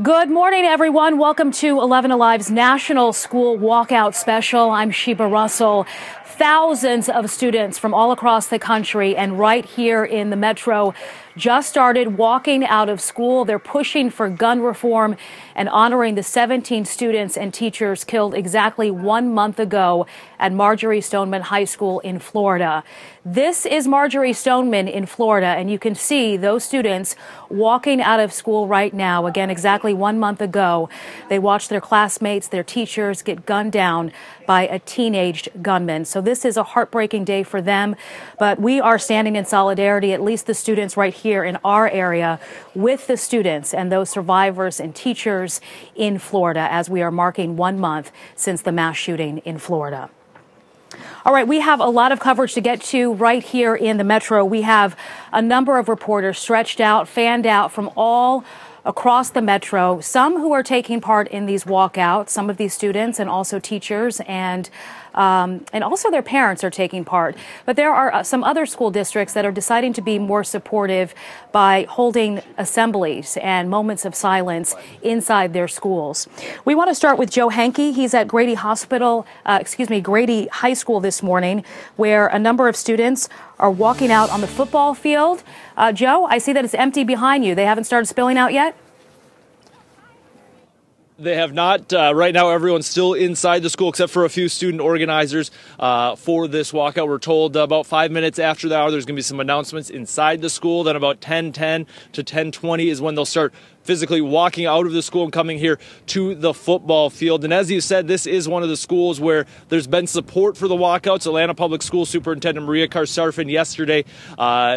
Good morning, everyone. Welcome to 11 Alive's National School Walkout Special. I'm Sheba Russell. Thousands of students from all across the country and right here in the metro just started walking out of school. They're pushing for gun reform and honoring the 17 students and teachers killed exactly 1 month ago at Marjory Stoneman High School in Florida. This is Marjory Stoneman in Florida, and you can see those students walking out of school right now. Again, exactly 1 month ago, they watched their classmates, their teachers get gunned down by a teenaged gunman. So this is a heartbreaking day for them, but we are standing in solidarity, at least the students right here in our area, with the students and those survivors and teachers in Florida as we are marking 1 month since the mass shooting in Florida. All right, we have a lot of coverage to get to right here in the metro. We have a number of reporters stretched out, fanned out from all across the metro, some who are taking part in these walkouts, some of these students and also teachers and also their parents are taking part. But there are some other school districts that are deciding to be more supportive by holding assemblies and moments of silence inside their schools. We want to start with Joe Henke. He's at Grady Grady High School this morning, where a number of students are walking out on the football field. Joe, I see that it's empty behind you. They haven't started spilling out yet? They have not. Right now, everyone's still inside the school except for a few student organizers for this walkout. We're told about 5 minutes after the hour, there's going to be some announcements inside the school. Then about 10:10 to 10:20 is when they'll start physically walking out of the school and coming here to the football field. And as you said, this is one of the schools where there's been support for the walkouts. Atlanta Public School Superintendent Maria Karsarfin yesterday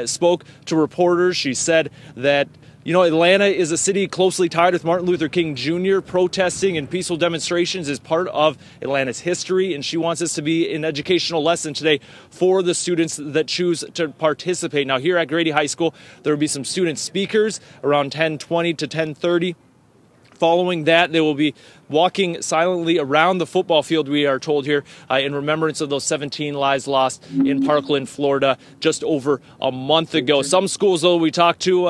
spoke to reporters. She said that Atlanta is a city closely tied with Martin Luther King Jr. Protesting and peaceful demonstrations is part of Atlanta's history, and she wants this to be an educational lesson today for the students that choose to participate. Now, here at Grady High School, there will be some student speakers around 10:20 to 10:30. Following that, they will be walking silently around the football field, we are told here, in remembrance of those 17 lives lost in Parkland, Florida, just over a month ago. Some schools, though, we talked to,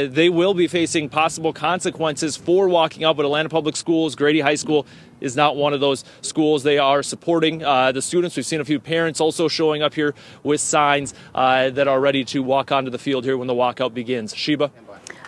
they will be facing possible consequences for walking out, but Atlanta Public Schools, Grady High School, is not one of those schools. They are supporting the students. We've seen a few parents also showing up here with signs that are ready to walk onto the field here when the walkout begins. Sheba?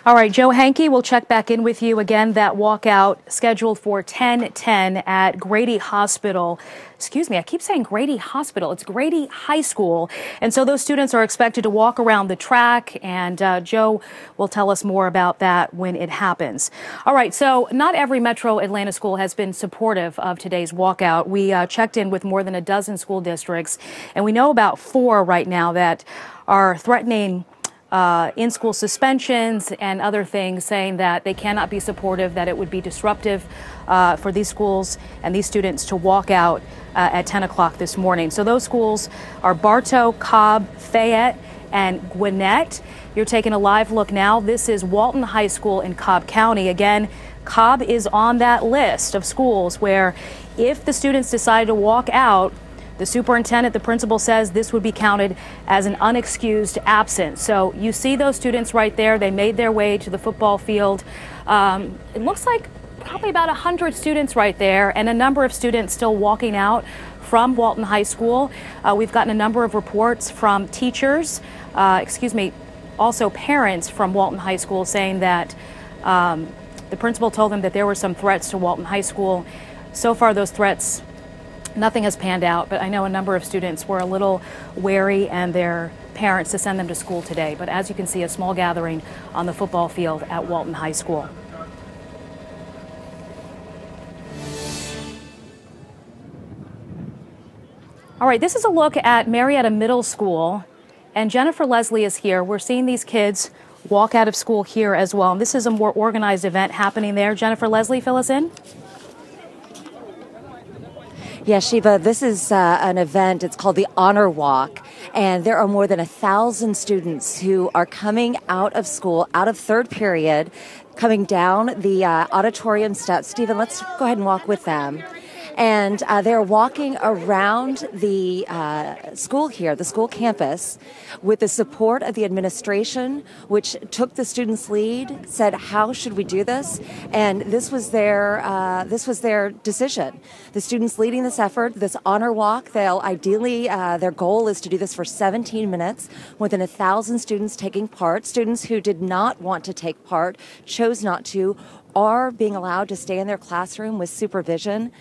All right, Joe Henke, we'll check back in with you again. That walkout scheduled for 10:10 at Grady Hospital. Excuse me, I keep saying Grady Hospital. It's Grady High School. And so those students are expected to walk around the track, and Joe will tell us more about that when it happens. All right, so not every Metro Atlanta school has been supportive of today's walkout. We checked in with more than a dozen school districts, and we know about 4 right now that are threatening in-school suspensions and other things, saying that they cannot be supportive, that it would be disruptive for these schools and these students to walk out at 10 o'clock this morning. So those schools are Bartow, Cobb, Fayette, and Gwinnett. You're taking a live look now. This is Walton High School in Cobb County. Again, Cobb is on that list of schools where if the students decide to walk out, the superintendent, the principal, says this would be counted as an unexcused absence. So you see those students right there. They made their way to the football field. It looks like probably about 100 students right there, and a number of students still walking out from Walton High School. We've gotten a number of reports from teachers, also parents from Walton High School, saying that the principal told them that there were some threats to Walton High School. So far, those threats, nothing has panned out, but I know a number of students were a little wary and their parents to send them to school today. But as you can see, a small gathering on the football field at Walton High School. All right, this is a look at Marietta Middle School, and Jennifer Leslie is here. We're seeing these kids walk out of school here as well. And this is a more organized event happening there. Jennifer Leslie, fill us in. Yeah, Sheba, this is an event. It's called the Honor Walk, and there are more than 1,000 students who are coming out of school, out of third period, coming down the auditorium steps. Stephen, let's go ahead and walk with them. And they're walking around the school here, the school campus, with the support of the administration, which took the students' lead, said, how should we do this? And this was their decision. The students leading this effort, this honor walk, they'll ideally, their goal is to do this for 17 minutes, with 1,000 students taking part. Students who did not want to take part, chose not to, are being allowed to stay in their classroom with supervision.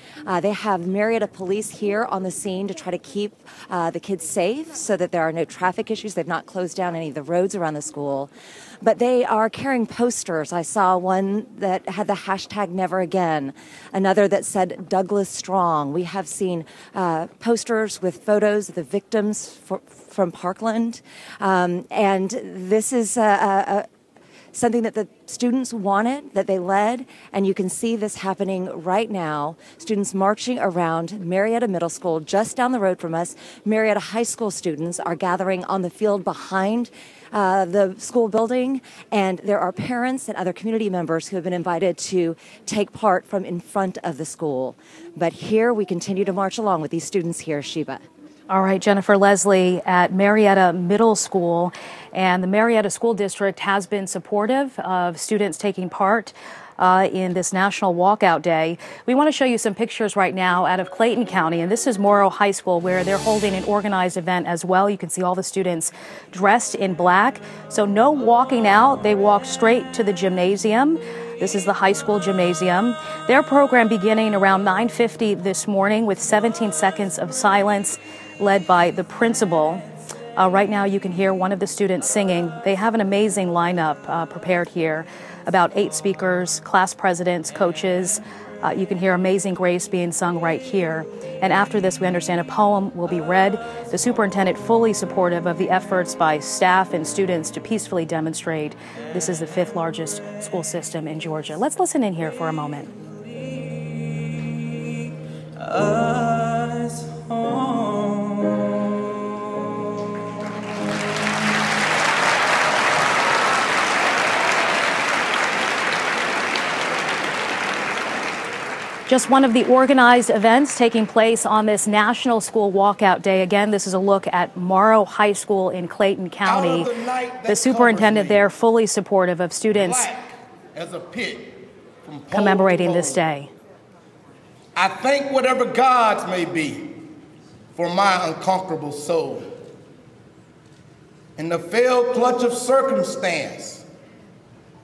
They have Marietta police here on the scene to try to keep the kids safe so that there are no traffic issues. They've not closed down any of the roads around the school. But they are carrying posters. I saw one that had the hashtag Never Again, another that said Douglas Strong. We have seen posters with photos of the victims from Parkland. And this is something that the students wanted, that they led, and you can see this happening right now. Students marching around Marietta Middle School, just down the road from us. Marietta High School students are gathering on the field behind the school building, and there are parents and other community members who have been invited to take part from in front of the school. But here we continue to march along with these students here, Sheba. All right, Jennifer Leslie at Marietta Middle School, and the Marietta School District has been supportive of students taking part in this National Walkout Day. We want to show you some pictures right now out of Clayton County, and this is Morrow High School, where they're holding an organized event as well. You can see all the students dressed in black. So no walking out. They walk straight to the gymnasium. This is the high school gymnasium. Their program beginning around 9:50 this morning with 17 seconds of silence, led by the principal. Right now you can hear one of the students singing. They have an amazing lineup prepared here. About 8 speakers, class presidents, coaches. You can hear Amazing Grace being sung right here. And after this, we understand a poem will be read. The superintendent fully supportive of the efforts by staff and students to peacefully demonstrate. This is the 5th largest school system in Georgia. Let's listen in here for a moment. Just one of the organized events taking place on this National School Walkout Day. Again, this is a look at Morrow High School in Clayton County. The superintendent there fully supportive of students as a pit commemorating this day. I thank whatever gods may be for my unconquerable soul. In the fell clutch of circumstance,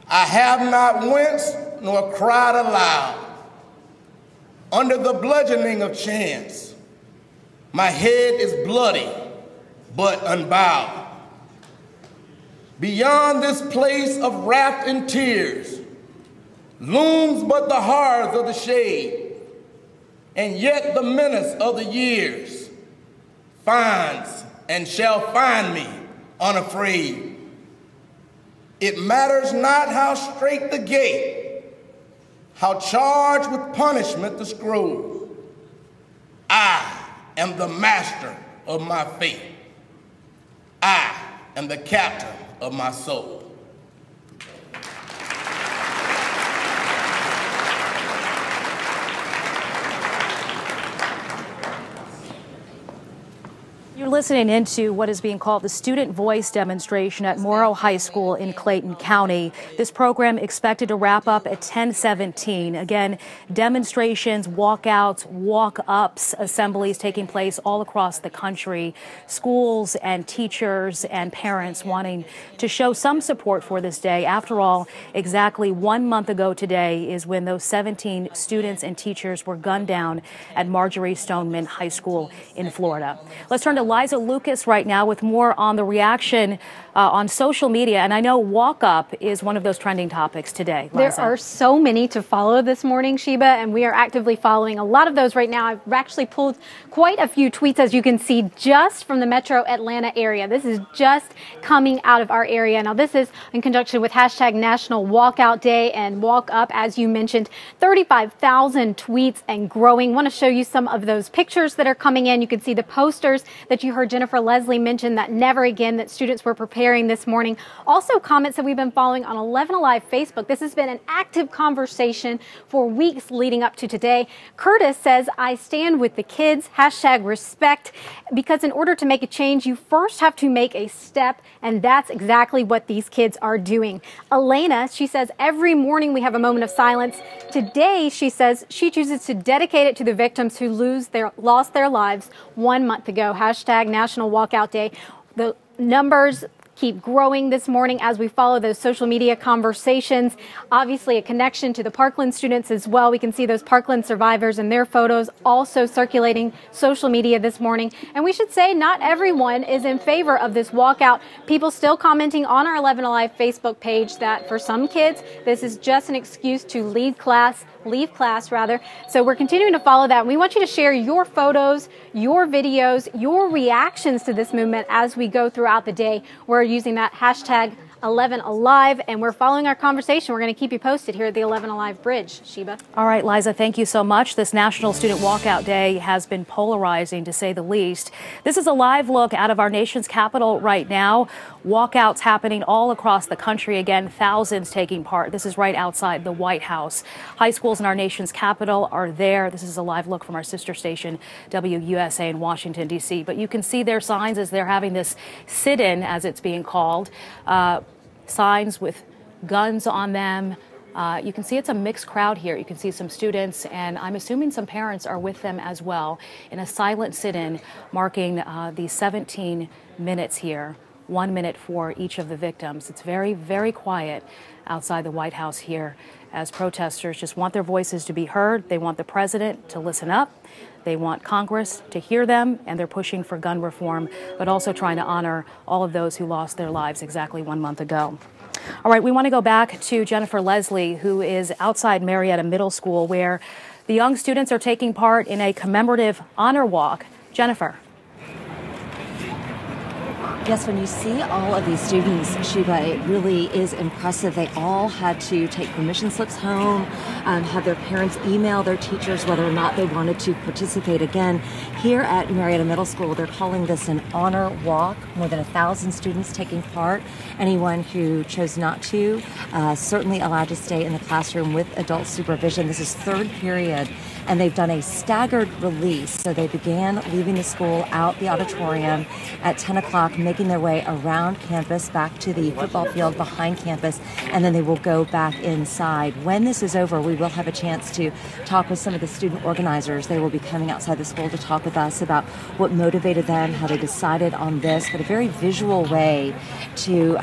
I have not winced nor cried aloud. Under the bludgeoning of chance, my head is bloody but unbowed. Beyond this place of wrath and tears looms but the hearth of the shade, and yet the menace of the years finds and shall find me unafraid. It matters not how straight the gate, how charged with punishment the scroll. I am the master of my fate. I am the captain of my soul. You're listening into what is being called the Student Voice demonstration at Morrow High School in Clayton County. This program expected to wrap up at 10:17. Again, demonstrations, walkouts, walk-ups, assemblies taking place all across the country. Schools and teachers and parents wanting to show some support for this day. After all, exactly 1 month ago today is when those 17 students and teachers were gunned down at Marjory Stoneman High School in Florida. Let's turn to Liza Lucas right now with more on the reaction on social media. And I know Walk Up is one of those trending topics today. Liza. There are so many to follow this morning, Sheba, and we are actively following a lot of those right now. I've actually pulled quite a few tweets, as you can see, just from the metro Atlanta area. This is just coming out of our area. Now, this is in conjunction with hashtag National Walkout Day and Walk Up, as you mentioned, 35,000 tweets and growing. Want to show you some of those pictures that are coming in. You can see the posters that you heard Jennifer Leslie mention, that Never Again, that students were prepared sharing this morning. Also, comments that we've been following on 11 Alive Facebook. This has been an active conversation for weeks leading up to today. Curtis says, I stand with the kids, #respect, because in order to make a change, you first have to make a step, and that's exactly what these kids are doing. Elena, she says, every morning we have a moment of silence. Today, she says, she chooses to dedicate it to the victims who lost their lives 1 month ago. #National Walkout Day. The numbers keep growing this morning as we follow those social media conversations. Obviously, a connection to the Parkland students as well. We can see those Parkland survivors and their photos also circulating social media this morning. And we should say not everyone is in favor of this walkout. People still commenting on our 11 Alive Facebook page that for some kids, this is just an excuse to leave class. So we're continuing to follow that. We want you to share your photos, your videos, your reactions to this movement as we go throughout the day. We're using that #11Alive, and we're following our conversation. We're going to keep you posted here at the 11 Alive Bridge. Sheba. All right, Liza, thank you so much. This National Student Walkout Day has been polarizing, to say the least. This is a live look out of our nation's capital right now. Walkouts happening all across the country. Again, thousands taking part. This is right outside the White House. High schools in our nation's capital are there. This is a live look from our sister station, WUSA in Washington, D.C. But you can see their signs as they're having this sit-in, as it's being called. Signs with guns on them. You can see it's a mixed crowd here. You can see some students, and I'm assuming some parents are with them as well, in a silent sit-in marking the 17 minutes here, 1 minute for each of the victims. It's very, very quiet outside the White House here as protesters just want their voices to be heard. They want the president to listen up. They want Congress to hear them, and they're pushing for gun reform, but also trying to honor all of those who lost their lives exactly 1 month ago. All right, we want to go back to Jennifer Leslie, who is outside Marietta Middle School, where the young students are taking part in a commemorative honor walk. Jennifer. Yes, when you see all of these students, Sheba, it really is impressive. They all had to take permission slips home, have their parents email their teachers whether or not they wanted to participate. Again, here at Marietta Middle School, they're calling this an honor walk. More than 1,000 students taking part. Anyone who chose not to, certainly allowed to stay in the classroom with adult supervision. This is third period, and they've done a staggered release. So they began leaving the school out the auditorium at 10 o'clock, making their way around campus back to the football field behind campus, and then they will go back inside. When this is over, we will have a chance to talk with some of the student organizers. They will be coming outside the school to talk with us about what motivated them, how they decided on this, but a very visual way to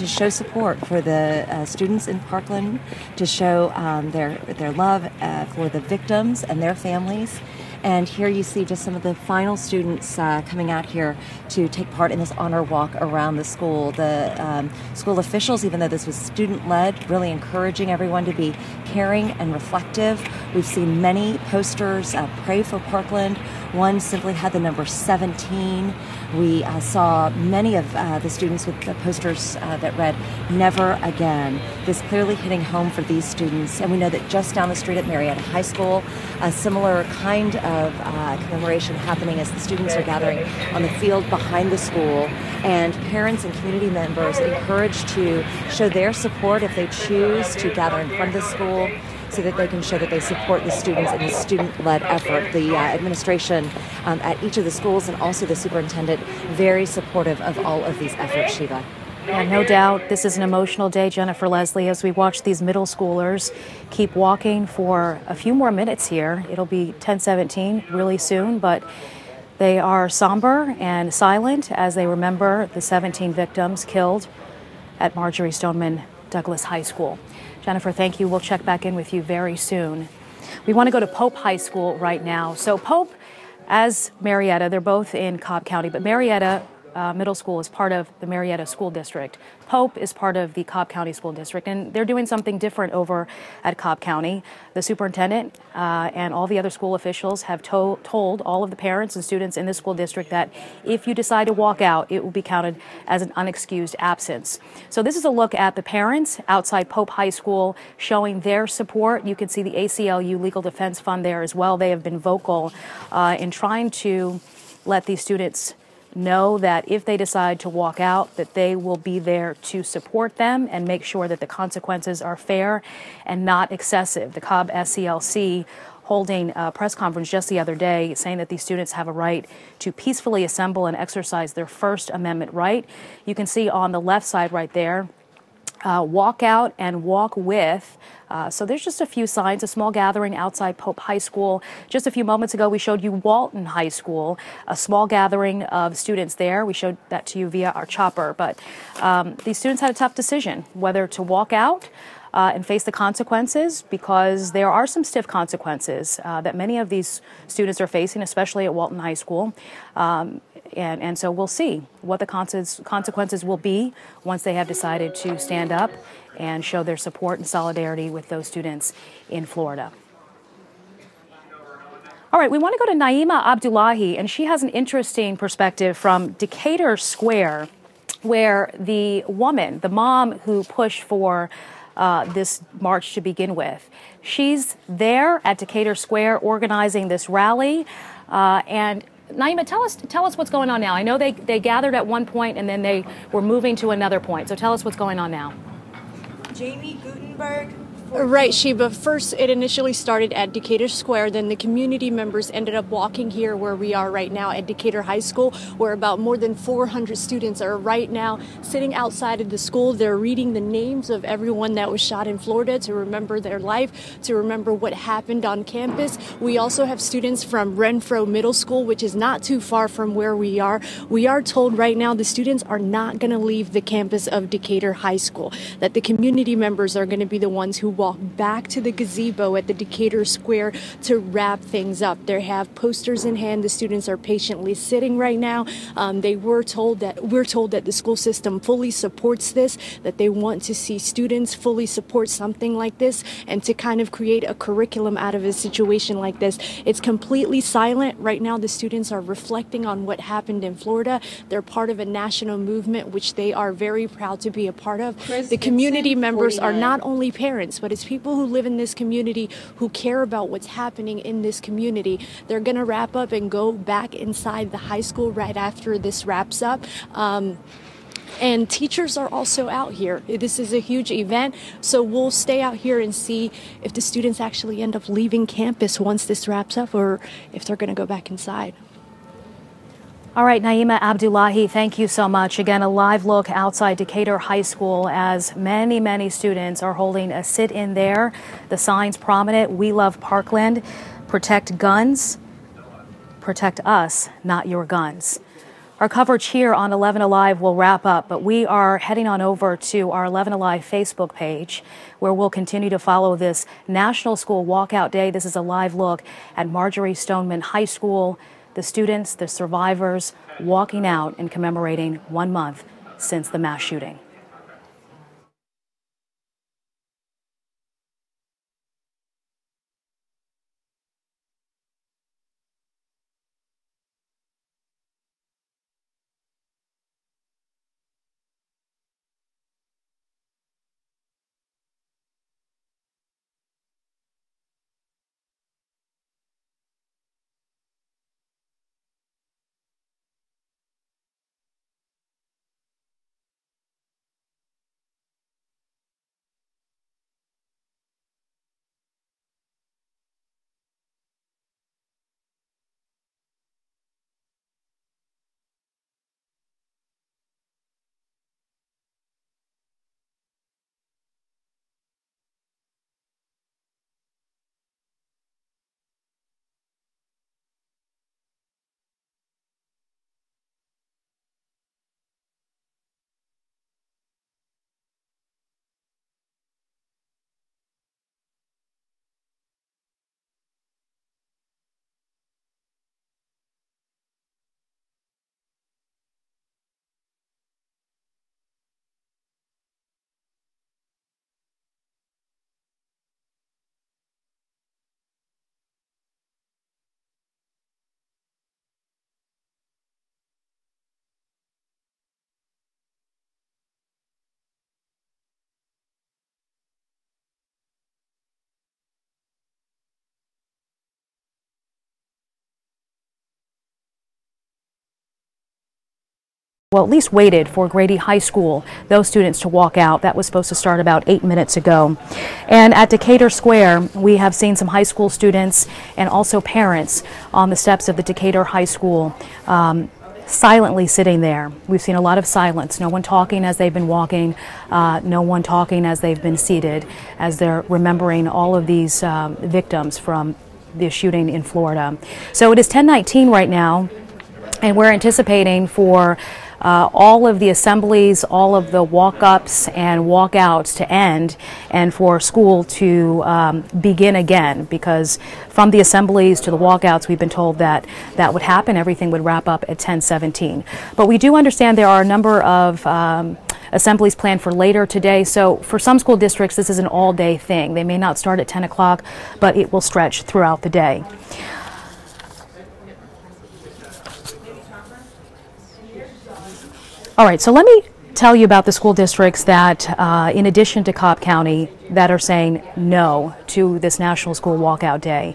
show support for the students in Parkland, to show their love for the victims and their families. And here you see just some of the final students coming out here to take part in this honor walk around the school. The school officials, even though this was student-led, really encouraging everyone to be caring and reflective. We've seen many posters, Pray for Parkland. One simply had the number 17. We saw many of the students with the posters that read, Never Again. This clearly hitting home for these students. And we know that just down the street at Marietta High School, a similar kind of commemoration happening as the students are gathering on the field behind the school. And parents and community members encouraged to show their support if they choose to gather in front of the school, so that they can show that they support the students in this student-led effort. The administration at each of the schools and also the superintendent very supportive of all of these efforts, Sheba. Yeah, no doubt. This is an emotional day, Jennifer Leslie, as we watch these middle schoolers keep walking for a few more minutes here. It'll be 10:17 really soon, but they are somber and silent as they remember the 17 victims killed at Marjory Stoneman Douglas High School. Jennifer, thank you. We'll check back in with you very soon. We want to go to Pope High School right now. So Pope, as Marietta, they're both in Cobb County, but Marietta Middle School is part of the Marietta School District. Pope is part of the Cobb County School District, and they're doing something different over at Cobb County. The superintendent and all the other school officials have told all of the parents and students in the school district that if you decide to walk out, it will be counted as an unexcused absence. So this is a look at the parents outside Pope High School showing their support. You can see the ACLU Legal Defense Fund there as well. They have been vocal in trying to let these students know that if they decide to walk out, that they will be there to support them and make sure that the consequences are fair and not excessive. The Cobb SCLC holding a press conference just the other day saying that these students have a right to peacefully assemble and exercise their First Amendment right. You can see on the left side right there, walk out and walk with. So there's just a few signs, a small gathering outside Pope High School. Just a few moments ago, we showed you Walton High School, a small gathering of students there. We showed that to you via our chopper. But these students had a tough decision whether to walk out and face the consequences, because there are some stiff consequences that many of these students are facing, especially at Walton High School. And so we'll see what the consequences will be once they have decided to stand up and show their support and solidarity with those students in Florida. All right, we want to go to Naima Abdullahi, and she has an interesting perspective from Decatur Square, where the woman, the mom who pushed for this march to begin with, she's there at Decatur Square organizing this rally. And Naima, tell us what's going on now. I know they gathered at one point and then they were moving to another point. So tell us what's going on now. Jamie Gutenberg. Right, Sheba. First, it initially started at Decatur Square. Then the community members ended up walking here where we are right now at Decatur High School, where about more than 400 students are right now sitting outside of the school. They're reading the names of everyone that was shot in Florida to remember their life, to remember what happened on campus. We also have students from Renfro Middle School, which is not too far from where we are. We are told right now the students are not going to leave the campus of Decatur High School, that the community members are going to be the ones who walk back to the gazebo at the Decatur Square to wrap things up. They have posters in hand. The students are patiently sitting right now. We're told that the school system fully supports this, that they want to see students fully support something like this and to kind of create a curriculum out of a situation like this. It's completely silent. Right now, the students are reflecting on what happened in Florida. They're part of a national movement, which they are very proud to be a part of. The community members are not only parents, but it's people who live in this community who care about what's happening in this community. They're going to wrap up and go back inside the high school right after this wraps up. And teachers are also out here. This is a huge event, so we'll stay out here and see if the students actually end up leaving campus once this wraps up, or if they're going to go back inside. All right, Naima Abdullahi, thank you so much. Again, a live look outside Decatur High School as many, many students are holding a sit-in there. The signs prominent: "We love Parkland, protect guns, protect us, not your guns." Our coverage here on 11 Alive will wrap up, but we are heading on over to our 11 Alive Facebook page, where we'll continue to follow this National School Walkout Day. This is a live look at Marjory Stoneman High School. The students, the survivors, walking out and commemorating 1 month since the mass shooting. well, at least waited for Grady High School, those students to walk out. That was supposed to start about 8 minutes ago. And at Decatur Square, we have seen some high school students and also parents on the steps of the Decatur High School silently sitting there. We've seen a lot of silence, no one talking as they've been walking, no one talking as they've been seated, as they're remembering all of these victims from the shooting in Florida. So it is 10:19 right now, and we're anticipating for all of the assemblies, all of the walk-ups and walkouts to end, and for school to begin again, because from the assemblies to the walkouts, we've been told that that would happen. Everything would wrap up at 10:17. But we do understand there are a number of assemblies planned for later today. So for some school districts, this is an all-day thing. They may not start at 10 o'clock, but it will stretch throughout the day. All right, so let me tell you about the school districts that, in addition to Cobb County, that are saying no to this National School Walkout Day.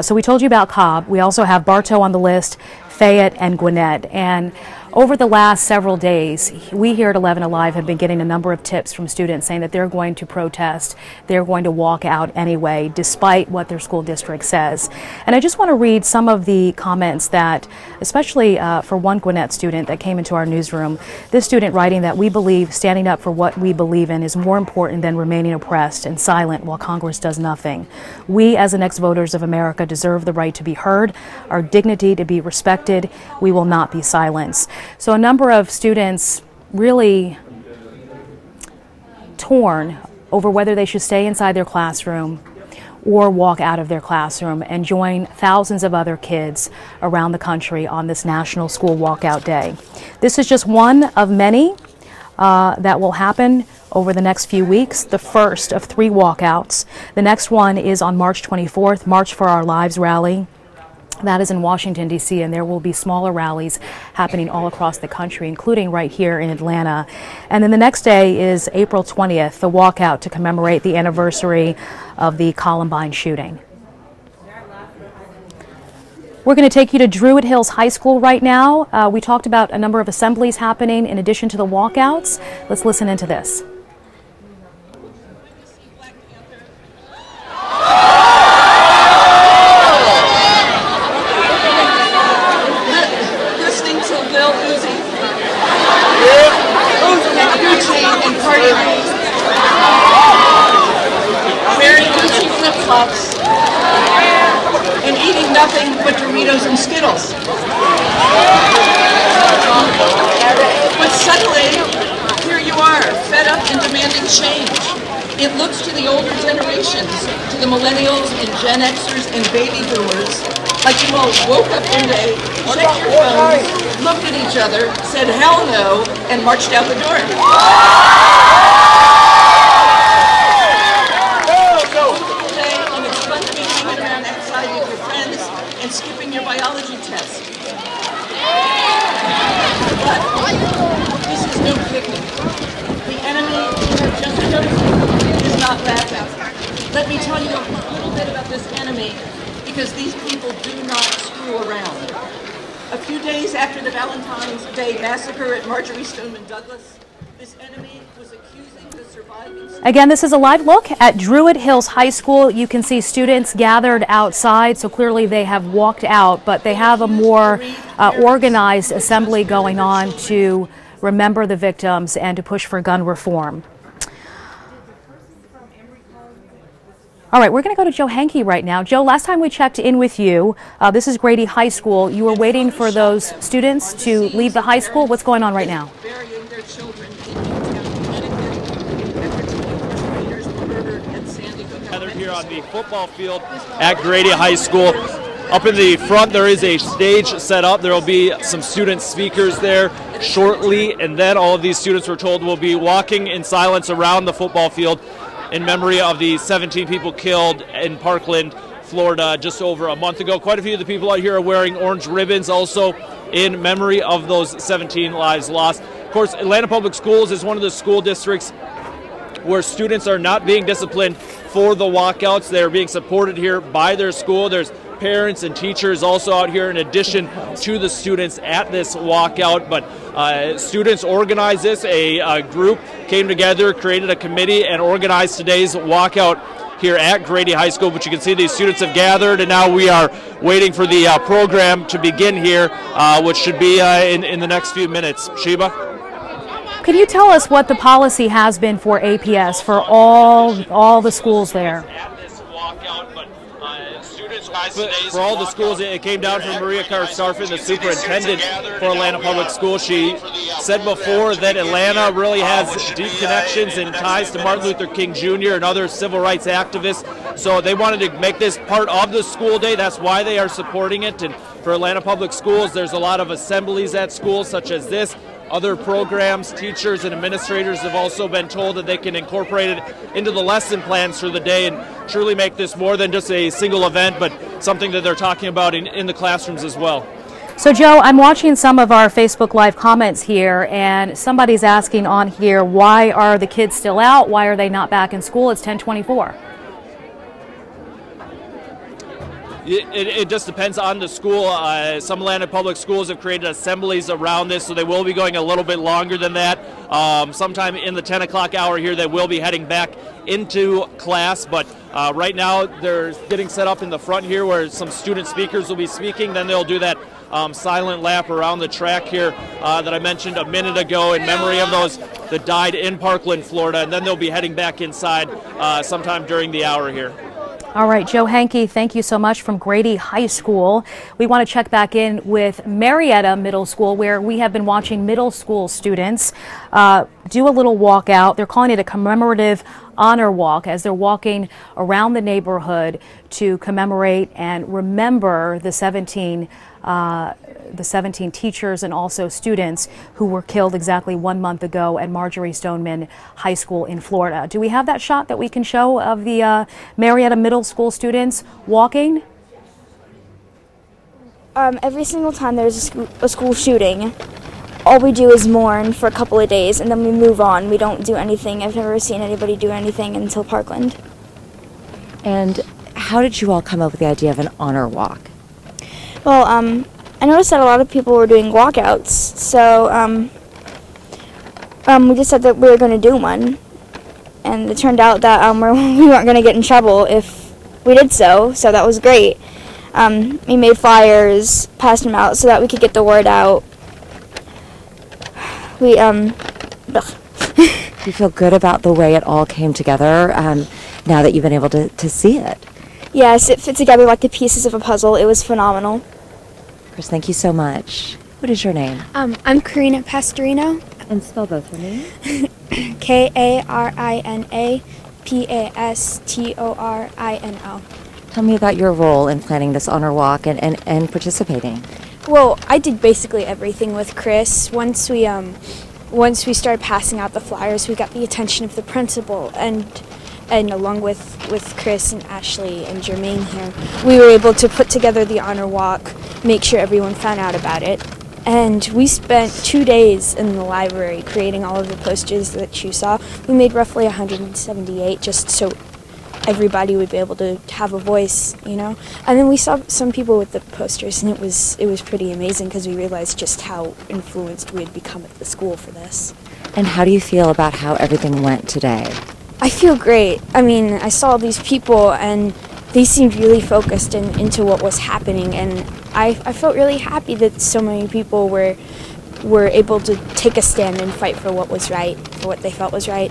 So we told you about Cobb. We also have Bartow on the list, Fayette, and Gwinnett. And over the last several days, we here at 11 Alive have been getting a number of tips from students saying that they're going to protest, they're going to walk out anyway, despite what their school district says. And I just want to read some of the comments that, especially for one Gwinnett student that came into our newsroom, this student writing that we believe standing up for what we believe in is more important than remaining oppressed and silent while Congress does nothing. We, as the next voters of America, deserve the right to be heard, our dignity to be respected. We will not be silenced. So a number of students really torn over whether they should stay inside their classroom or walk out of their classroom and join thousands of other kids around the country on this National School Walkout Day. This is just one of many that will happen over the next few weeks, the first of 3 walkouts. The next one is on March 24th, March for Our Lives rally. That is in Washington, D.C., and there will be smaller rallies happening all across the country, including right here in Atlanta. And then the next day is April 20th, the walkout to commemorate the anniversary of the Columbine shooting. We're going to take you to Druid Hills High School right now. We talked about a number of assemblies happening in addition to the walkouts. Let's listen into this. And eating nothing but Doritos and Skittles. But suddenly, here you are, fed up and demanding change. It looks to the older generations, to the millennials and Gen Xers and baby boomers, like you all woke up one day, checked your phones, looked at each other, said hell no, and marched out the door. Skipping your biology test. But this is no picnic. The enemy you have just chosen is not laughing. Let me tell you a little bit about this enemy, because these people do not screw around. A few days after the Valentine's Day massacre at Marjory Stoneman Douglas, this enemy was accusing the surviving... Again, this is a live look at Druid Hills High School. You can see students gathered outside, so clearly they have walked out, but they have a more organized assembly going on to remember the victims and to push for gun reform. All right, we're going to go to Joe Henke right now. Joe, last time we checked in with you, this is Grady High School. You were waiting for those students to leave the high school. What's going on right now? Gathered here on the football field at Grady High School. Up in the front, there is a stage set up. There will be some student speakers there shortly, and then all of these students, we're told, will be walking in silence around the football field in memory of the 17 people killed in Parkland, Florida, just over a month ago. Quite a few of the people out here are wearing orange ribbons, also in memory of those 17 lives lost. Of course, Atlanta Public Schools is one of the school districts where students are not being disciplined for the walkouts. They are being supported here by their school. There's parents and teachers also out here in addition to the students at this walkout. But students organized this. A group came together, created a committee, and organized today's walkout here at Grady High School. But you can see these students have gathered, and now we are waiting for the program to begin here, which should be in the next few minutes. Sheba? Can you tell us what the policy has been for APS for all the schools there? For all the schools, it came down from Maria Karstarfin, the superintendent for Atlanta Public Schools. She said before that Atlanta really has deep connections and ties to Martin Luther King Jr. and other civil rights activists. So they wanted to make this part of the school day. That's why they are supporting it. And for Atlanta Public Schools, there's a lot of assemblies at schools such as this. Other programs, teachers and administrators have also been told that they can incorporate it into the lesson plans for the day and truly make this more than just a single event, but something that they're talking about in the classrooms as well. So, Joe, I'm watching some of our Facebook Live comments here, and somebody's asking on here, why are the kids still out? Why are they not back in school? It's 10:24. It just depends on the school. Some Atlanta Public Schools have created assemblies around this, so they will be going a little bit longer than that. Sometime in the 10 o'clock hour here, they will be heading back into class. But right now, they're getting set up in the front here where some student speakers will be speaking. Then they'll do that silent lap around the track here that I mentioned a minute ago in memory of those that died in Parkland, Florida. And then they'll be heading back inside sometime during the hour here. All right, Joe Henke, thank you so much from Grady High School. We want to check back in with Marietta Middle School, where we have been watching middle school students do a little walkout. They're calling it a commemorative honor walk as they're walking around the neighborhood to commemorate and remember the 17 teachers and also students who were killed exactly 1 month ago at Marjory Stoneman High School in Florida. Do we have that shot that we can show of the Marietta Middle School students walking? Every single time there's a school shooting, all we do is mourn for a couple of days and then we move on. We don't do anything. I've never seen anybody do anything until Parkland. And how did you all come up with the idea of an honor walk? Well, I noticed that a lot of people were doing walkouts, so we just said that we were going to do one. And it turned out that we weren't going to get in trouble if we did so that was great. We made flyers, passed them out so that we could get the word out. We, Do you feel good about the way it all came together now that you've been able to see it? Yes, it fit together like the pieces of a puzzle. It was phenomenal. Chris, thank you so much. What is your name? I'm Karina Pastorino. And spell both for me. Karina Pastorino. Tell me about your role in planning this honor walk and participating. Well, I did basically everything with Chris. Once we started passing out the flyers, we got the attention of the principal, and along with Chris and Ashley and Jermaine here, we were able to put together the honor walk, make sure everyone found out about it. And we spent 2 days in the library creating all of the posters that you saw. We made roughly 178 just so everybody would be able to have a voice, you know. And then we saw some people with the posters, and it was pretty amazing because we realized just how influenced we had become at the school for this. And how do you feel about how everything went today? I feel great. I mean, I saw these people, and they seemed really focused into what was happening, and I felt really happy that so many people were able to take a stand and fight for what was right, for what they felt was right.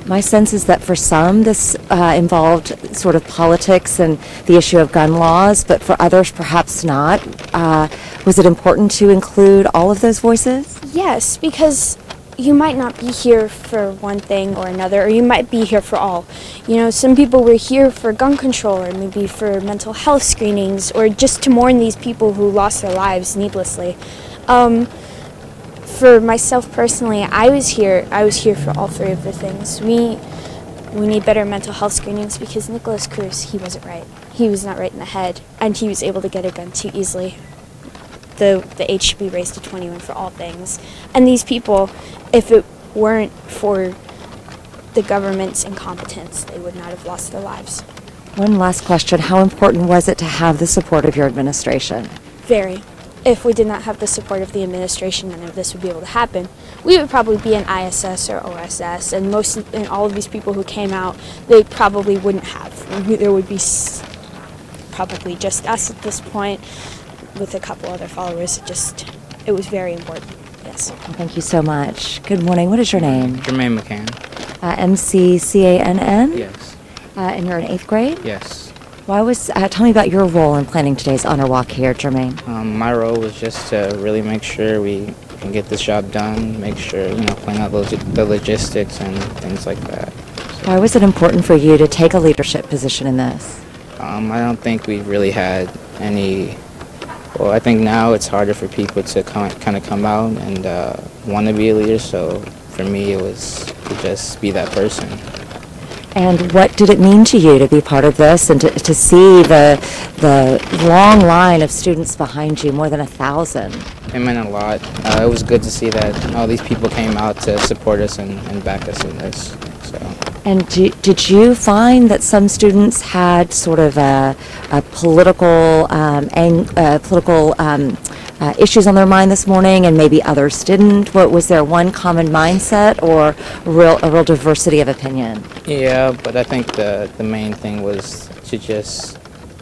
My sense is that for some this involved sort of politics and the issue of gun laws, but for others perhaps not. Was it important to include all of those voices? Yes, because you might not be here for one thing or another, or you might be here for all. You know, some people were here for gun control, or maybe for mental health screenings, or just to mourn these people who lost their lives needlessly. For myself personally, I was here for all three of the things. We need better mental health screenings because Nicholas Cruz, he wasn't right. He was not right in the head, and he was able to get a gun too easily. The age should be raised to 21 for all things. And these people, if it weren't for the government's incompetence, they would not have lost their lives. One last question. How important was it to have the support of your administration? Very. If we did not have the support of the administration, none of this would be able to happen. We would probably be in ISS or OSS, and all of these people who came out, they probably wouldn't have. There would be probably just us at this point with a couple other followers. It was very important. Yes. Well, thank you so much. Good morning. What is your name? Jermaine McCann. McCann? Yes. And you're in 8th grade? Yes. Tell me about your role in planning today's honor walk here, Jermaine. My role was just to really make sure we can get this job done, make sure, plan out the logistics and things like that. So, why was it important for you to take a leadership position in this? I don't think we really had any. Well, I think now it's harder for people to kind of come out and want to be a leader, so for me it was to just be that person. And what did it mean to you to be part of this and to see the long line of students behind you, more than 1,000? It meant a lot. It was good to see that all these people came out to support us and back us in this. So. And did you find that some students had sort of a political issues on their mind this morning, and maybe others didn't? Was there one common mindset or a real diversity of opinion? Yeah, but I think the main thing was to just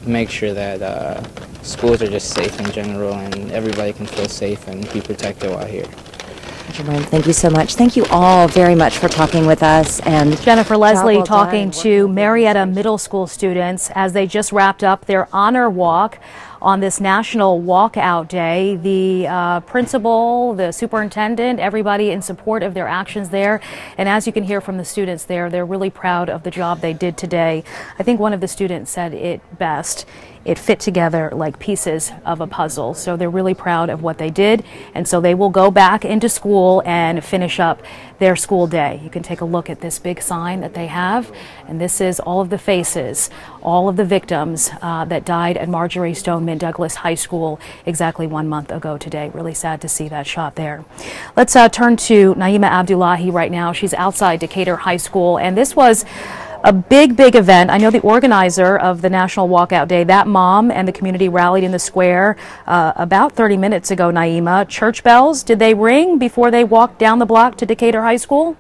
make sure that schools are just safe in general, and everybody can feel safe and be protected while here. Jermaine, thank you so much. Thank you all very much for talking with us. And Jennifer Leslie talking to Marietta Middle School students as they just wrapped up their honor walk on this National Walkout Day. The principal, the superintendent, everybody in support of their actions there. And as you can hear from the students there, they're really proud of the job they did today. I think one of the students said it best. It fit together like pieces of a puzzle. So they're really proud of what they did. And so they will go back into school and finish up their school day. You can take a look at this big sign that they have. And this is all of the faces, all of the victims that died at Marjory Stoneman Douglas High School exactly 1 month ago today. Really sad to see that shot there. Let's turn to Naima Abdullahi right now. She's outside Decatur High School. And this was a big event. I know the organizer of the National Walkout Day, that mom and the community rallied in the square about 30 minutes ago, Naima. Church bells, did they ring before they walked down the block to Decatur High School?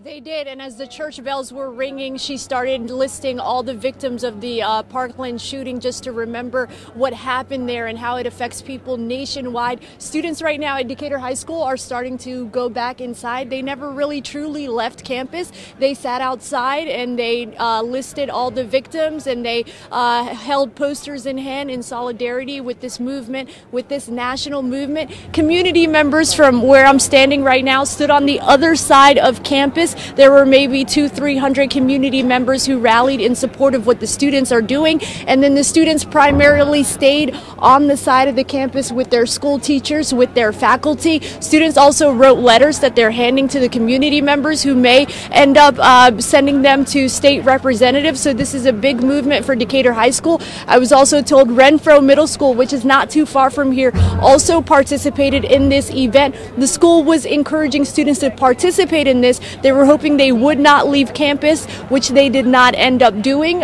They did, and as the church bells were ringing, she started listing all the victims of the Parkland shooting just to remember what happened there and how it affects people nationwide. Students right now at Decatur High School are starting to go back inside. They never really truly left campus. They sat outside and they listed all the victims, and they held posters in hand in solidarity with this movement, with this national movement. Community members from where I'm standing right now stood on the other side of campus. There were maybe 200-300 community members who rallied in support of what the students are doing. And then the students primarily stayed on the side of the campus with their school teachers, with their faculty. Students also wrote letters that they're handing to the community members who may end up sending them to state representatives. So this is a big movement for Decatur High School. I was also told Renfro Middle School, which is not too far from here, also participated in this event. The school was encouraging students to participate in this. They were hoping they would not leave campus, which they did not end up doing.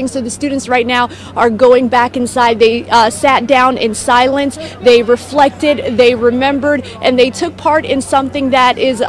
So the students right now are going back inside. They sat down in silence, they reflected, they remembered, and they took part in something that is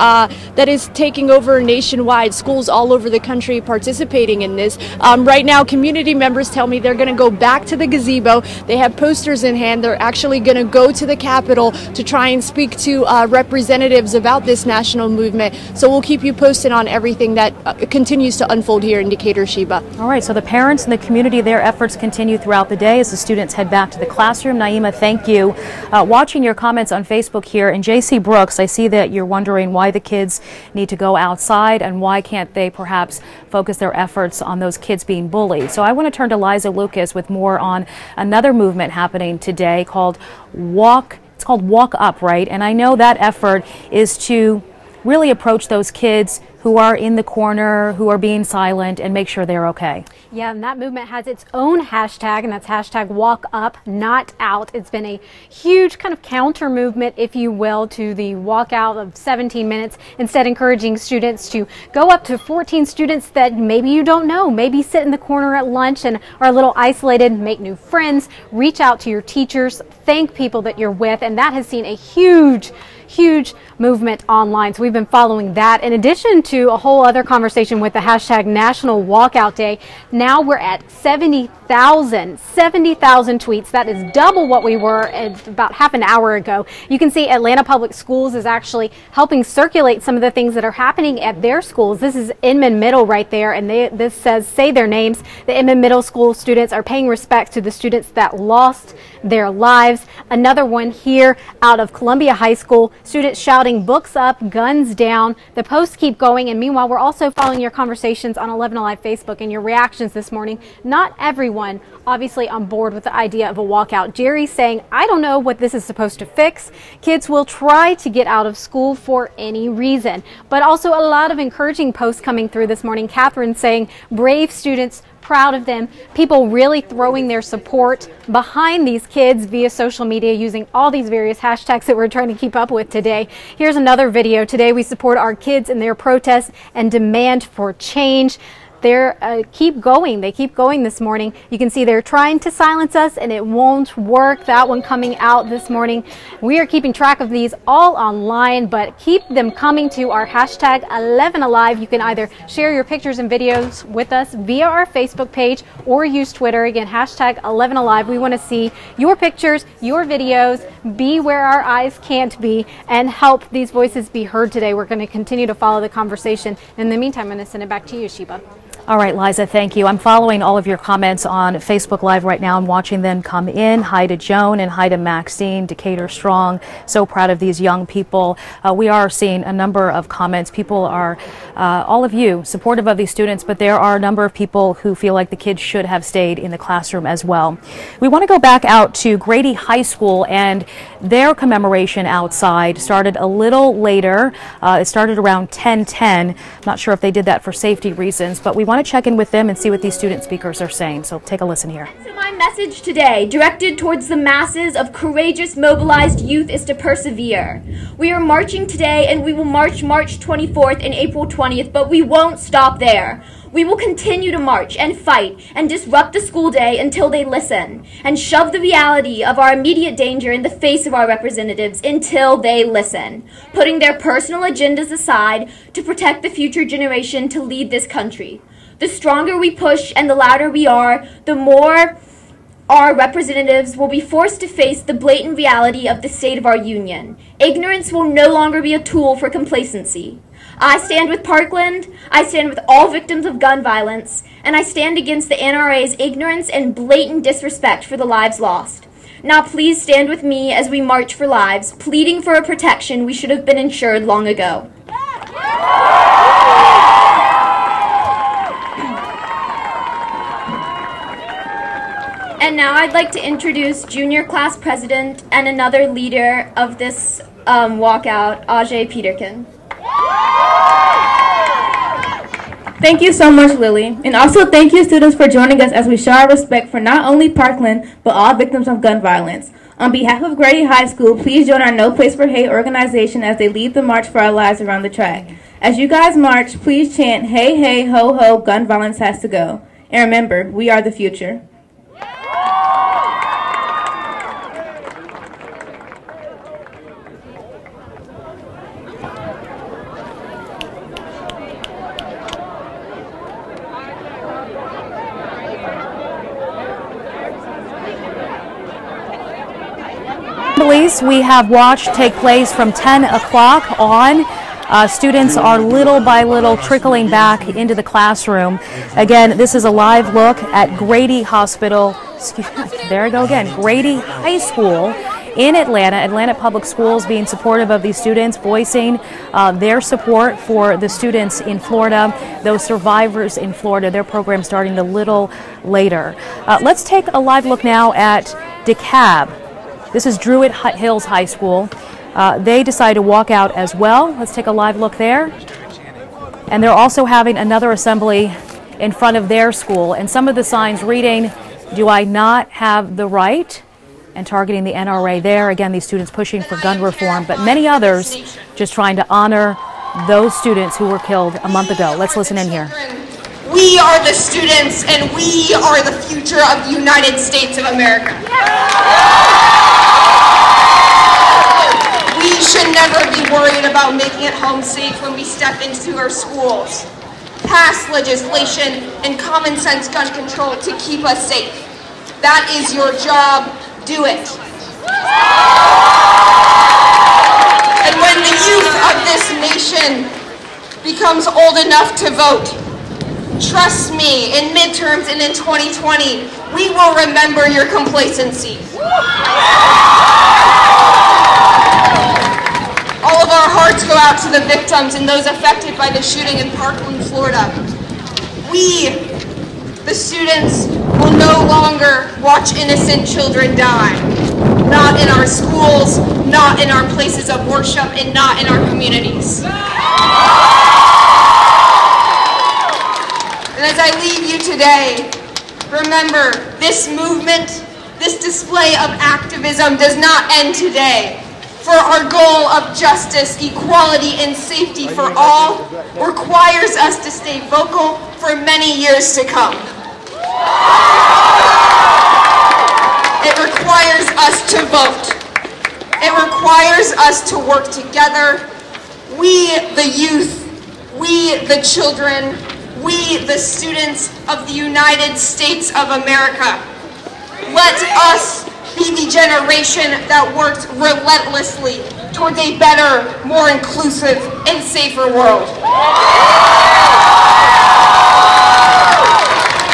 taking over nationwide. Schools all over the country participating in this. Right now, community members tell me they're going to go back to the gazebo. They have posters in hand. They're actually going to go to the Capitol to try and speak to representatives about this national movement. So we'll keep you posted on everything that continues to unfold here in Decatur, Sheba. All right, so the parents and the community, their efforts continue throughout the day as the students head back to the classroom. Naima, thank you. Watching your comments on Facebook here, and JC Brooks, I see that you're wondering why the kids need to go outside and why can't they perhaps focus their efforts on those kids being bullied. So I want to turn to Liza Lucas with more on another movement happening today called Walk Up, right? And I know that effort is to really approach those kids who are in the corner, who are being silent, and make sure they're okay. Yeah, and that movement has its own hashtag, and that's hashtag walk up, not out. It's been a huge kind of counter movement, if you will, to the walkout of 17 minutes, instead encouraging students to go up to 14 students that maybe you don't know, maybe sit in the corner at lunch and are a little isolated, make new friends, reach out to your teachers, thank people that you're with, and that has seen a huge movement online. So we've been following that in addition to a whole other conversation with the hashtag National Walkout Day. Now we're at 70,000 tweets. That is double what we were about half an hour ago. You can see Atlanta Public Schools is actually helping circulate some of the things that are happening at their schools. This is Inman Middle right there, and this says, say their names. The Inman Middle School students are paying respect to the students that lost their lives. Another one here out of Columbia High School, students shouting books up, guns down. The posts keep going, and meanwhile we're also following your conversations on 11 Alive Facebook and your reactions this morning. Not everyone obviously on board with the idea of a walkout. Jerry saying, I don't know what this is supposed to fix. Kids will try to get out of school for any reason. But also a lot of encouraging posts coming through this morning. Catherine saying, brave students, proud of them. People really throwing their support behind these kids via social media using all these various hashtags that we're trying to keep up with today. Here's another video. Today we support our kids in their protests and demand for change. They keep going. They keep going this morning. You can see they're trying to silence us and it won't work. That one coming out this morning. We are keeping track of these all online, but keep them coming to our hashtag 11Alive. You can either share your pictures and videos with us via our Facebook page or use Twitter. Again, hashtag 11Alive. We want to see your pictures, your videos, be where our eyes can't be, and help these voices be heard today. We're going to continue to follow the conversation. In the meantime, I'm going to send it back to you, Sheba. All right, Liza, thank you. I'm following all of your comments on Facebook Live right now. I'm watching them come in. Hi to Joan and hi to Maxine, Decatur Strong. So proud of these young people. We are seeing a number of comments. People are, all of you, supportive of these students, but there are a number of people who feel like the kids should have stayed in the classroom as well. We want to go back out to Grady High School, and their commemoration outside started a little later. It started around 10:10. Not sure if they did that for safety reasons, but we want to check in with them and see what these student speakers are saying. So take a listen here. So my message today, directed towards the masses of courageous, mobilized youth, is to persevere. We are marching today, and we will march March 24th and April 20th, but we won't stop there. We will continue to march and fight and disrupt the school day until they listen, and shove the reality of our immediate danger in the face of our representatives until they listen, putting their personal agendas aside to protect the future generation to lead this country. The stronger we push and the louder we are, the more our representatives will be forced to face the blatant reality of the state of our union. Ignorance will no longer be a tool for complacency. I stand with Parkland, I stand with all victims of gun violence, and I stand against the NRA's ignorance and blatant disrespect for the lives lost. Now please stand with me as we march for lives, pleading for a protection we should have been ensured long ago. And now I'd like to introduce junior class president and another leader of this walkout, Ajay Peterkin. Thank you so much, Lily. And also thank you, students, for joining us as we show our respect for not only Parkland, but all victims of gun violence. On behalf of Grady High School, please join our No Place for Hate organization as they lead the March for Our Lives around the track. As you guys march, please chant, hey, hey, ho, ho, gun violence has to go. And remember, we are the future. We have watched take place from 10 o'clock on. Students are little by little trickling back into the classroom. Again, this is a live look at Grady Hospital. There I go again. Grady High School in Atlanta. Atlanta Public Schools being supportive of these students, voicing their support for the students in Florida, those survivors in Florida. Their program starting a little later. Let's take a live look now at DeKalb. This is Druid Hills High School. They decided to walk out as well. Let's take a live look there. And they're also having another assembly in front of their school. And some of the signs reading, "Do I not have the right?" and targeting the NRA there. Again, these students pushing for gun reform, but many others just trying to honor those students who were killed a month ago. Let's listen in here. We are the students, and we are the future of the United States of America. We should never be worried about making it home safe when we step into our schools. Pass legislation and common sense gun control to keep us safe. That is your job. Do it. And when the youth of this nation becomes old enough to vote, trust me, in midterms and in 2020, we will remember your complacency. All of our hearts go out to the victims and those affected by the shooting in Parkland, Florida. We, the students, will no longer watch innocent children die. Not in our schools, not in our places of worship, and not in our communities. And as I leave you today, remember, this movement, this display of activism does not end today. For our goal of justice, equality, and safety for all requires us to stay vocal for many years to come. It requires us to vote. It requires us to work together. We, the youth, we, the children, we, the students of the United States of America. Let us be the generation that works relentlessly towards a better, more inclusive, and safer world.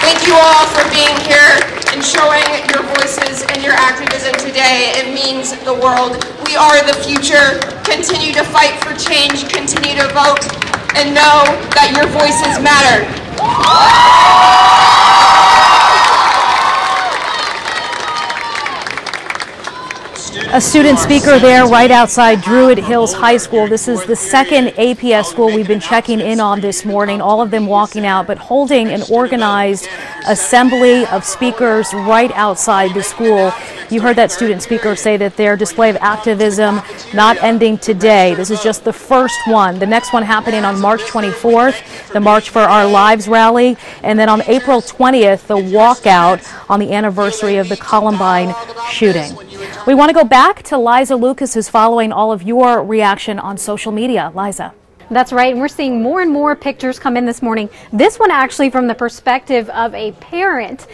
Thank you all for being here and showing your voices and your activism today. It means the world. We are the future. Continue to fight for change, continue to vote, and know that your voices matter. A student speaker there right outside Druid Hills High School. This is the second APS school we've been checking in on this morning, all of them walking out, but holding an organized assembly of speakers right outside the school. You heard that student speaker say that their display of activism not ending today. This is just the first one. The next one happening on March 24th, the March for Our Lives rally, and then on April 20th, the walkout on the anniversary of the Columbine shooting. We want to go back to Liza Lucas, who's following all of your reaction on social media. Liza. That's right, and we're seeing more and more pictures come in this morning. This one actually from the perspective of a parent.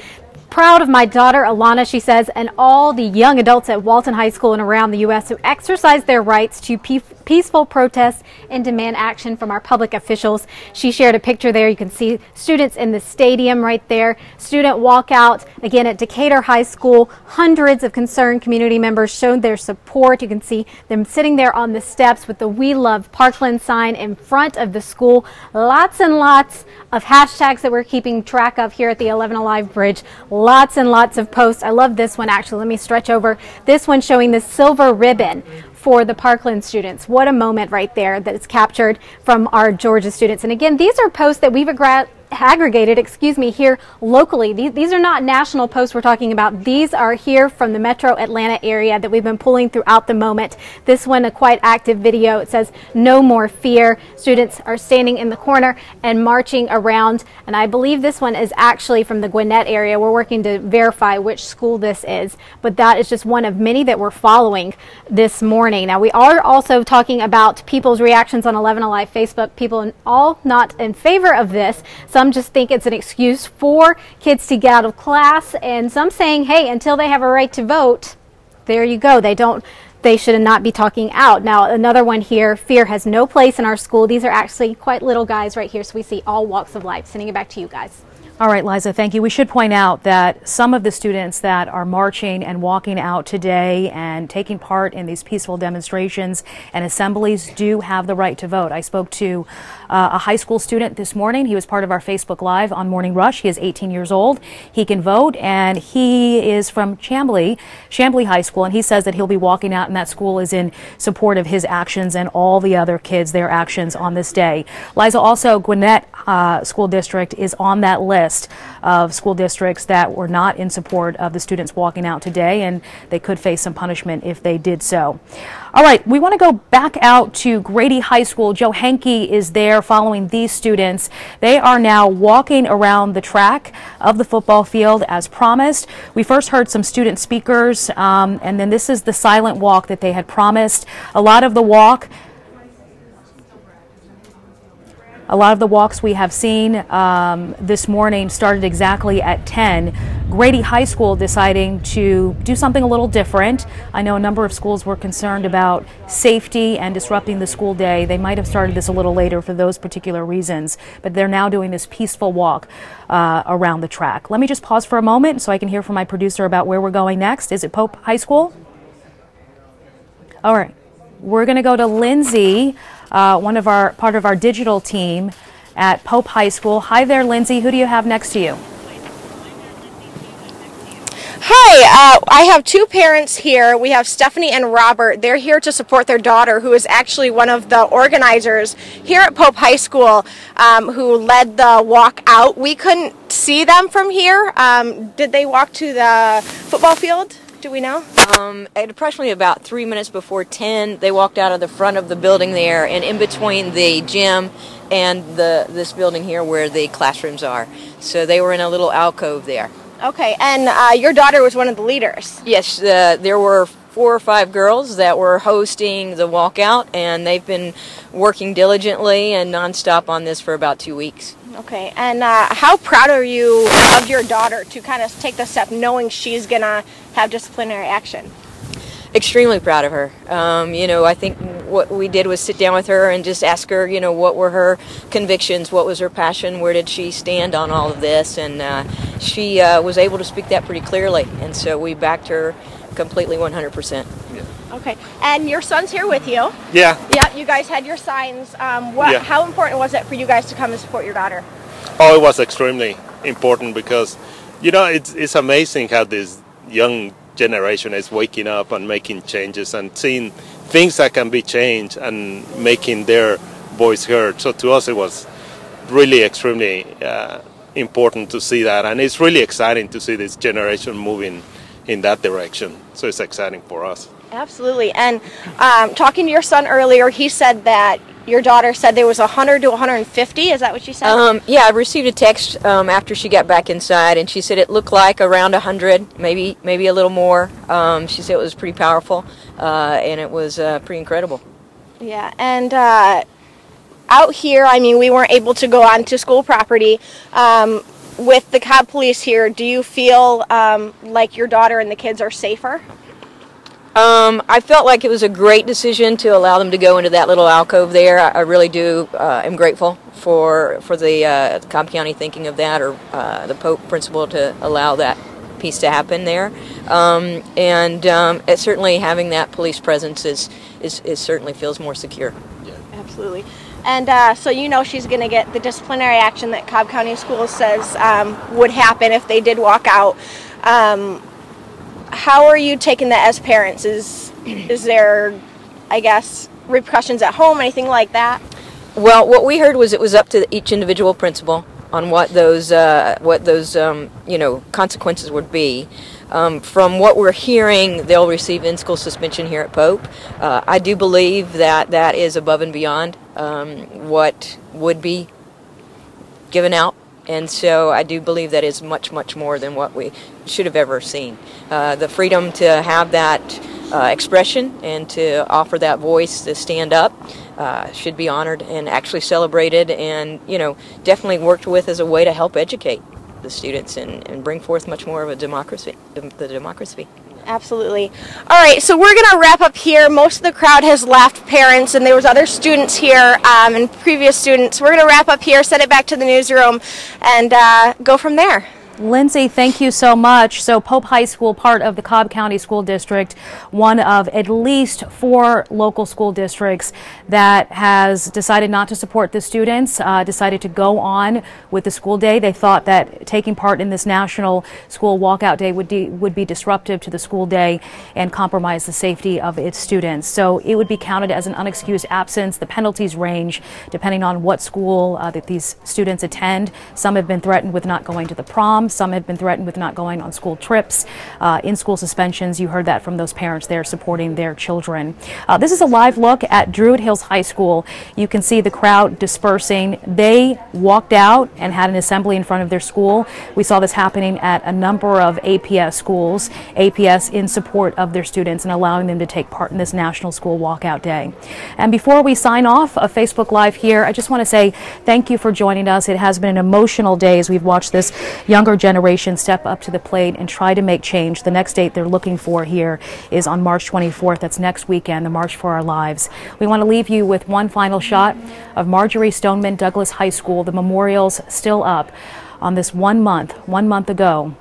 Proud of my daughter, Alana, she says, and all the young adults at Walton High School and around the U.S. who exercise their rights to peaceful protests and demand action from our public officials. She shared a picture there. You can see students in the stadium right there. Student walkout again at Decatur High School. Hundreds of concerned community members showed their support. You can see them sitting there on the steps with the We Love Parkland sign in front of the school. Lots and lots of hashtags that we're keeping track of here at the 11 Alive Bridge. Lots and lots of posts. I love this one actually. Let me stretch over. This one showing the silver ribbon for the Parkland students. What a moment right there that is captured from our Georgia students. And again, these are posts that we've aggregated, here locally. These are not national posts we're talking about. These are here from the metro Atlanta area that we've been pulling throughout the moment. This one, a quite active video. It says, "No more fear." Students are standing in the corner and marching around. And I believe this one is actually from the Gwinnett area. We're working to verify which school this is, but that is just one of many that we're following this morning. Now, we are also talking about people's reactions on 11 Alive Facebook. People all not in favor of this. Some just think it's an excuse for kids to get out of class, and some saying, hey, until they have a right to vote, there you go. They should not be talking out. Now, another one here, fear has no place in our school. These are actually quite little guys right here, so we see all walks of life. Sending it back to you guys. All right, Liza, thank you. We should point out that some of the students that are marching and walking out today and taking part in these peaceful demonstrations and assemblies do have the right to vote. I spoke to a high school student this morning. He was part of our Facebook Live on Morning Rush. He is 18 years old. He can vote, and he is from Chamblee High School, and he says that he'll be walking out, and that school is in support of his actions and all the other kids, their actions on this day. Liza, also Gwinnett School District is on that list of school districts that were not in support of the students walking out today, and they could face some punishment if they did so. All right, we want to go back out to Grady High School. Joe Henke is there following these students. They are now walking around the track of the football field as promised. We first heard some student speakers, and then this is the silent walk that they had promised. A lot of the walks we have seen this morning started exactly at 10. Grady High School deciding to do something a little different. I know a number of schools were concerned about safety and disrupting the school day. They might have started this a little later for those particular reasons, but they're now doing this peaceful walk around the track. Let me just pause for a moment so I can hear from my producer about where we're going next. Is it Pope High School? All right. We're going to go to Lindsay, part of our digital team at Pope High School. Hi there, Lindsay. Who do you have next to you? Hi, I have two parents here. We have Stephanie and Robert. They're here to support their daughter, who is actually one of the organizers here at Pope High School, who led the walk out. We couldn't see them from here. Did they walk to the football field? Do we know? At approximately about 3 minutes before 10, they walked out of the front of the building there, and in between the gym and this building here where the classrooms are. So they were in a little alcove there. Okay, and your daughter was one of the leaders? Yes, there were 4 or 5 girls that were hosting the walkout, and they've been working diligently and nonstop on this for about 2 weeks. Okay, and how proud are you of your daughter to kind of take the step knowing she's going to have disciplinary action? Extremely proud of her. You know, I think what we did was sit down with her and just ask her, you know, what were her convictions, what was her passion, where did she stand on all of this, and she was able to speak that pretty clearly, and so we backed her completely 100%. Okay, and your son's here with you. Yeah. Yeah, you guys had your signs. How important was it for you guys to come and support your daughter? Oh, it was extremely important because, you know, it's amazing how this young generation is waking up and making changes and seeing things that can be changed and making their voice heard. So to us it was really extremely important to see that, and it's really exciting to see this generation moving in that direction. So it's exciting for us. Absolutely. And talking to your son earlier, he said that your daughter said there was 100 to 150. Is that what she said? Yeah, I received a text after she got back inside, and she said it looked like around 100, maybe a little more. She said it was pretty powerful, and it was pretty incredible. Yeah, and out here, I mean, we weren't able to go onto school property. With the Cobb Police here, do you feel like your daughter and the kids are safer? I felt like it was a great decision to allow them to go into that little alcove there. I really do am grateful for the Cobb County thinking of that, or the Pope principal to allow that piece to happen there. It's certainly having that police presence is certainly feels more secure. Yeah. Absolutely. And so you know she's going to get the disciplinary action that Cobb County Schools says would happen if they did walk out. How are you taking that as parents? Is there, I guess, repercussions at home, anything like that? Well, what we heard was it was up to each individual principal on what those you know, consequences would be. From what we're hearing, they'll receive in-school suspension here at Pope. I do believe that that is above and beyond what would be given out. And so I do believe that is much, much more than what we should have ever seen. The freedom to have that expression and to offer that voice to stand up should be honored and actually celebrated, and, you know, definitely worked with as a way to help educate the students and bring forth much more of a democracy. Absolutely. All right, so we're going to wrap up here. Most of the crowd has left, parents, and there was other students here and previous students. We're going to wrap up here, send it back to the newsroom, and go from there. Lindsay, thank you so much. So Pope High School, part of the Cobb County School District, one of at least 4 local school districts that has decided not to support the students, decided to go on with the school day. They thought that taking part in this national school walkout day would be disruptive to the school day and compromise the safety of its students. So it would be counted as an unexcused absence. The penalties range depending on what school that these students attend. Some have been threatened with not going to the prom. Some have been threatened with not going on school trips, in-school suspensions. You heard that from those parents there supporting their children. This is a live look at Druid Hills High School. You can see the crowd dispersing. They walked out and had an assembly in front of their school. We saw this happening at a number of APS schools, APS in support of their students and allowing them to take part in this National School Walkout Day. And before we sign off of Facebook Live here, I just want to say thank you for joining us. It has been an emotional day as we've watched this younger generation step up to the plate and try to make change. The next date they're looking for here is on March 24th. That's next weekend, the March for Our Lives. We want to leave you with one final shot of Marjory Stoneman Douglas High School. The memorial's still up on this 1 month ago,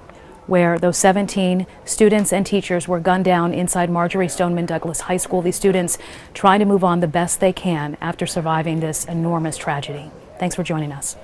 where those 17 students and teachers were gunned down inside Marjory Stoneman Douglas High School. These students trying to move on the best they can after surviving this enormous tragedy. Thanks for joining us.